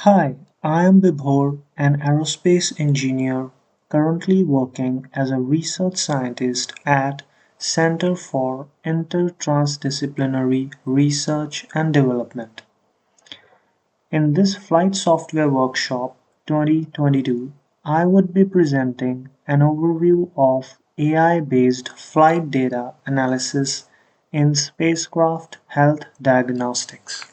Hi, I am BIBHORR, an aerospace engineer currently working as a research scientist at Center for Intertransdisciplinary Research and Development. In this Flight Software Workshop 2022, I would be presenting an overview of AI-based flight data analysis in spacecraft health diagnostics.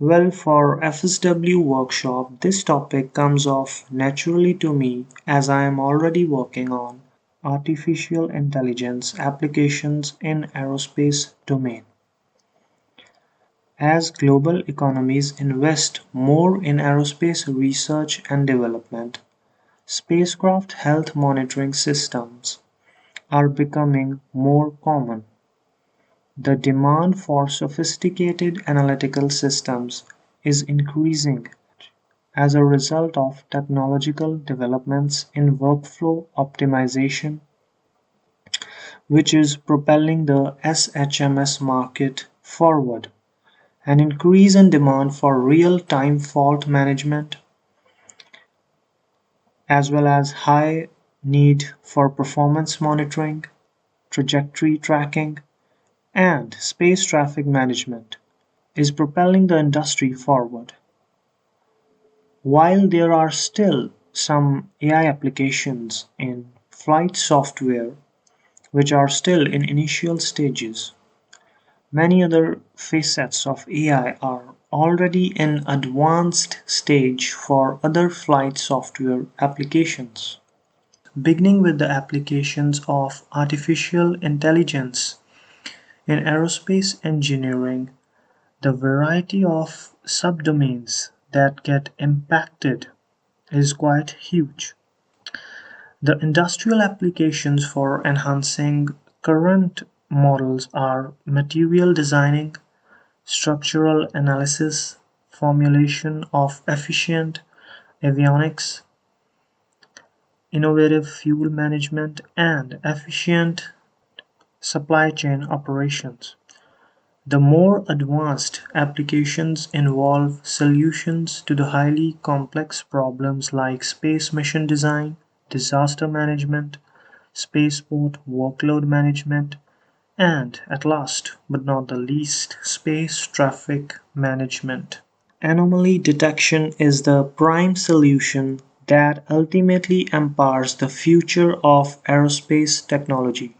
Well, for FSW workshop, this topic comes off naturally to me as I am already working on artificial intelligence applications in aerospace domain. As global economies invest more in aerospace research and development, spacecraft health monitoring systems are becoming more common. The demand for sophisticated analytical systems is increasing as a result of technological developments in workflow optimization, which is propelling the SHMS market forward. An increase in demand for real-time fault management, as well as high need for performance monitoring, trajectory tracking, and space traffic management, is propelling the industry forward. While there are still some AI applications in flight software which are still in initial stages, many other facets of AI are already in advanced stage for other flight software applications. Beginning with the applications of artificial intelligence in aerospace engineering, the variety of subdomains that get impacted is quite huge. The industrial applications for enhancing current models are material designing, structural analysis, formulation of efficient avionics, innovative fuel management, and efficient supply chain operations. The more advanced applications involve solutions to the highly complex problems like space mission design, disaster management, spaceport workload management, and, at last but not the least, space traffic management. Anomaly detection is the prime solution that ultimately empowers the future of aerospace technology.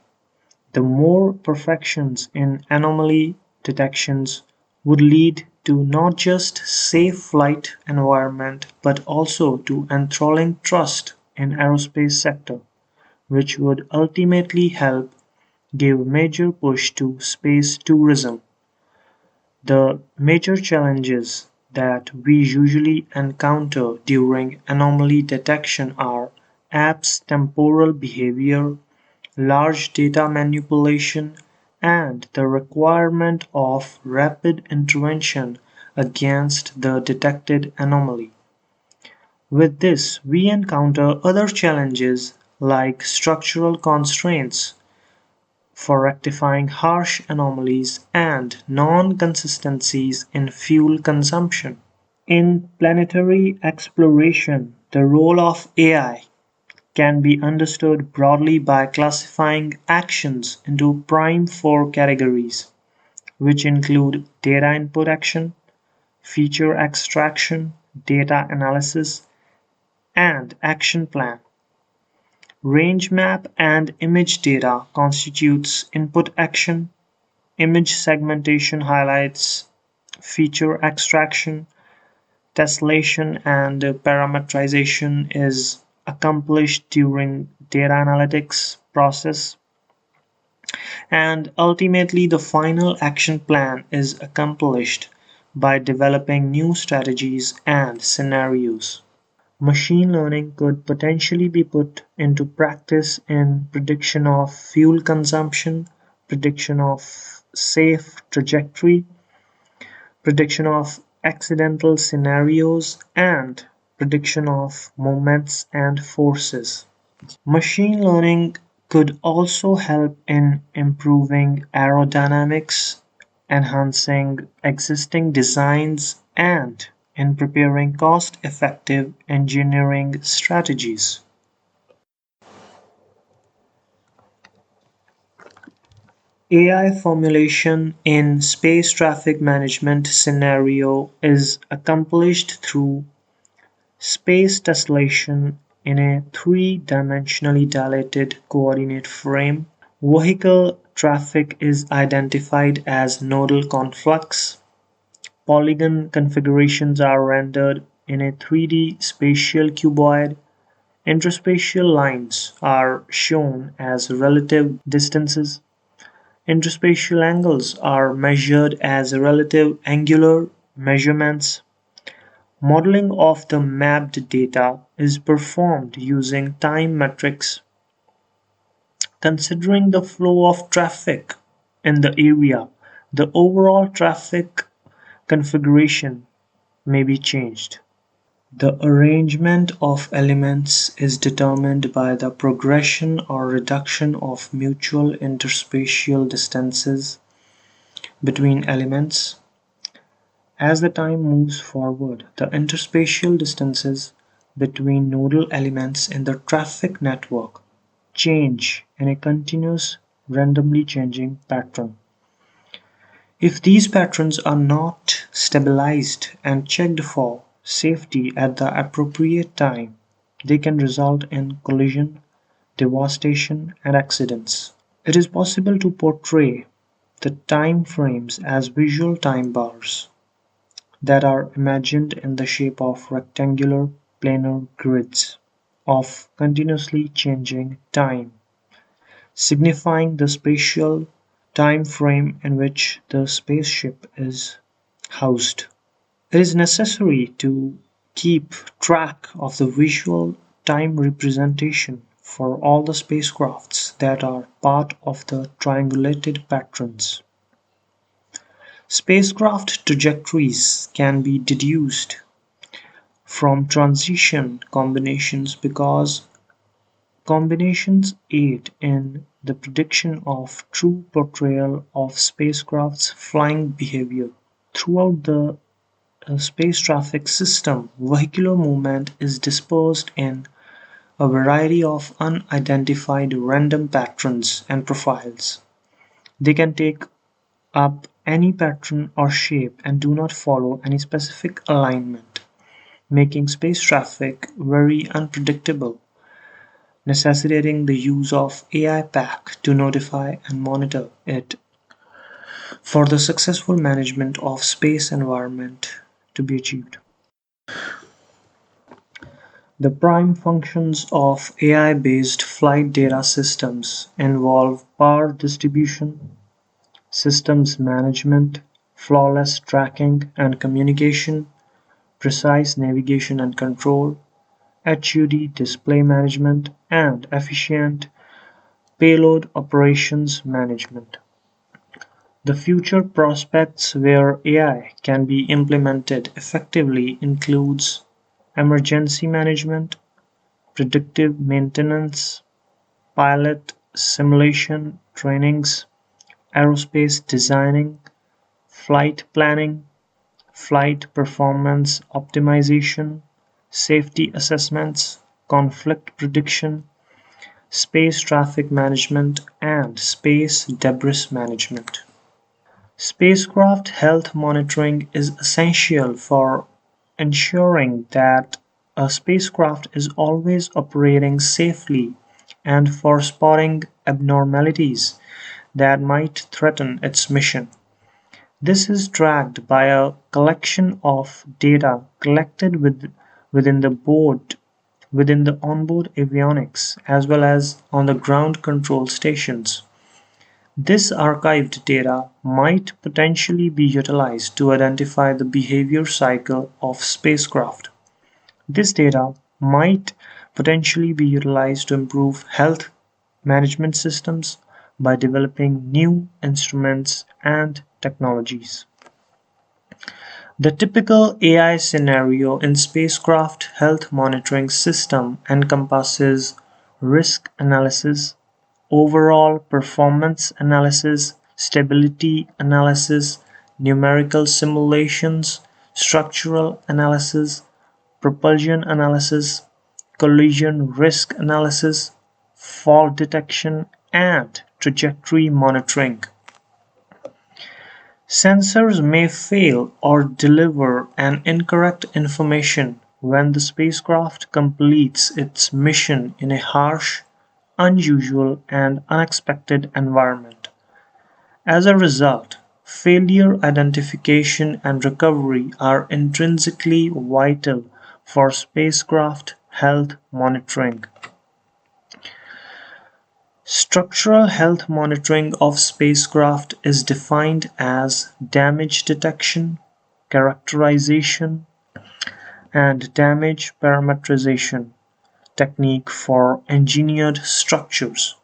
The more perfections in anomaly detections would lead to not just safe flight environment but also to enthralling trust in aerospace sector, which would ultimately help give major push to space tourism. The major challenges that we usually encounter during anomaly detection are apps temporal behavior, large data manipulation, and the requirement of rapid intervention against the detected anomaly. With this, we encounter other challenges like structural constraints for rectifying harsh anomalies and non-consistencies in fuel consumption. In planetary exploration, the role of AI can be understood broadly by classifying actions into prime four categories, which include data input action, feature extraction, data analysis, and action plan. Range map and image data constitutes input action, image segmentation highlights feature extraction, tessellation and parametrization is accomplished during data analytics process, and ultimately the final action plan is accomplished by developing new strategies and scenarios. Machine learning could potentially be put into practice in prediction of fuel consumption, prediction of safe trajectory, prediction of accidental scenarios, and prediction of moments and forces. Machine learning could also help in improving aerodynamics, enhancing existing designs, and in preparing cost-effective engineering strategies. AI formulation in space traffic management scenario is accomplished through space tessellation in a three-dimensionally dilated coordinate frame. Vehicle traffic is identified as nodal conflux. Polygon configurations are rendered in a 3D spatial cuboid. Interspatial lines are shown as relative distances. Interspatial angles are measured as relative angular measurements. Modeling of the mapped data is performed using time metrics, considering the flow of traffic in the area. The overall traffic configuration may be changed. The arrangement of elements is determined by the progression or reduction of mutual interspatial distances between elements. As the time moves forward, the interspatial distances between nodal elements in the traffic network change in a continuous, randomly changing pattern. If these patterns are not stabilized and checked for safety at the appropriate time, they can result in collision, devastation, and accidents. It is possible to portray the time frames as visual time bars that are imagined in the shape of rectangular planar grids of continuously changing time, signifying the spatial time frame in which the spaceship is housed. It is necessary to keep track of the visual time representation for all the spacecrafts that are part of the triangulated patterns. Spacecraft trajectories can be deduced from transition combinations because combinations aid in the prediction of true portrayal of spacecraft's flying behavior. Throughout the space traffic system, vehicular movement is dispersed in a variety of unidentified random patterns and profiles. They can take up any pattern or shape and do not follow any specific alignment, making space traffic very unpredictable, necessitating the use of AI pack to notify and monitor it for the successful management of space environment to be achieved. The prime functions of AI-based flight data systems involve power distribution, systems management, flawless tracking and communication, precise navigation and control, HUD display management, and efficient payload operations management. The future prospects where AI can be implemented effectively includes emergency management, predictive maintenance, pilot simulation trainings, aerospace designing, flight planning, flight performance optimization, safety assessments, conflict prediction, space traffic management, and space debris management. Spacecraft health monitoring is essential for ensuring that a spacecraft is always operating safely and for spotting abnormalities that might threaten its mission. This is tracked by a collection of data collected within the board within the onboard avionics as well as on the ground control stations. This archived data might potentially be utilized to identify the behavior cycle of spacecraft. This data might potentially be utilized to improve health management systems by developing new instruments and technologies. The typical AI scenario in spacecraft health monitoring system encompasses risk analysis, overall performance analysis, stability analysis, numerical simulations, structural analysis, propulsion analysis, collision risk analysis, fault detection, and trajectory monitoring. Sensors may fail or deliver an incorrect information when the spacecraft completes its mission in a harsh, unusual, and unexpected environment. As a result, failure identification and recovery are intrinsically vital for spacecraft health monitoring. Structural health monitoring of spacecraft is defined as damage detection, characterization, and damage parameterization technique for engineered structures.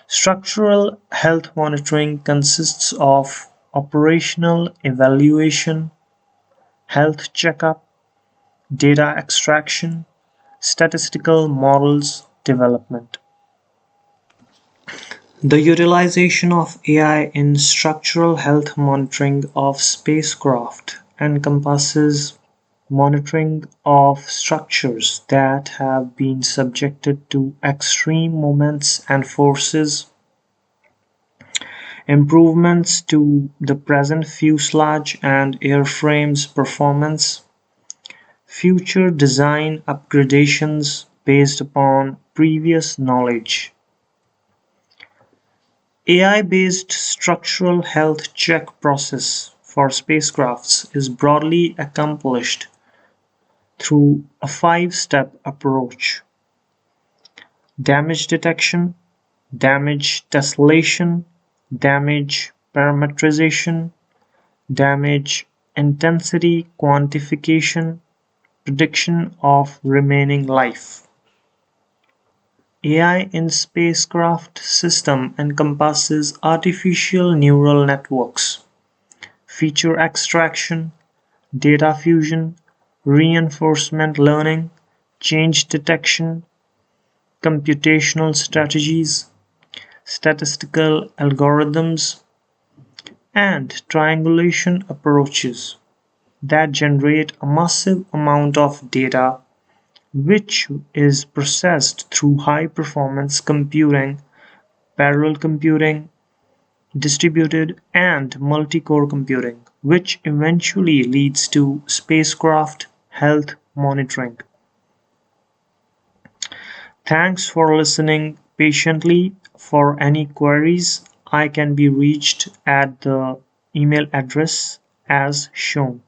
Structural health monitoring consists of operational evaluation, health checkup, data extraction, statistical models development. The utilization of AI in structural health monitoring of spacecraft encompasses monitoring of structures that have been subjected to extreme moments and forces, improvements to the present fuselage and airframe's performance, future design upgradations based upon previous knowledge. AI-based structural health check process for spacecrafts is broadly accomplished through a five-step approach: damage detection, damage tessellation, damage parameterization, damage intensity quantification, prediction of remaining life. AI in spacecraft system encompasses artificial neural networks, feature extraction, data fusion, reinforcement learning, change detection, computational strategies, statistical algorithms, and triangulation approaches that generate a massive amount of data which is processed through high-performance computing, parallel computing, distributed and multi-core computing, which eventually leads to spacecraft health monitoring. Thanks for listening patiently. For any queries, I can be reached at the email address as shown.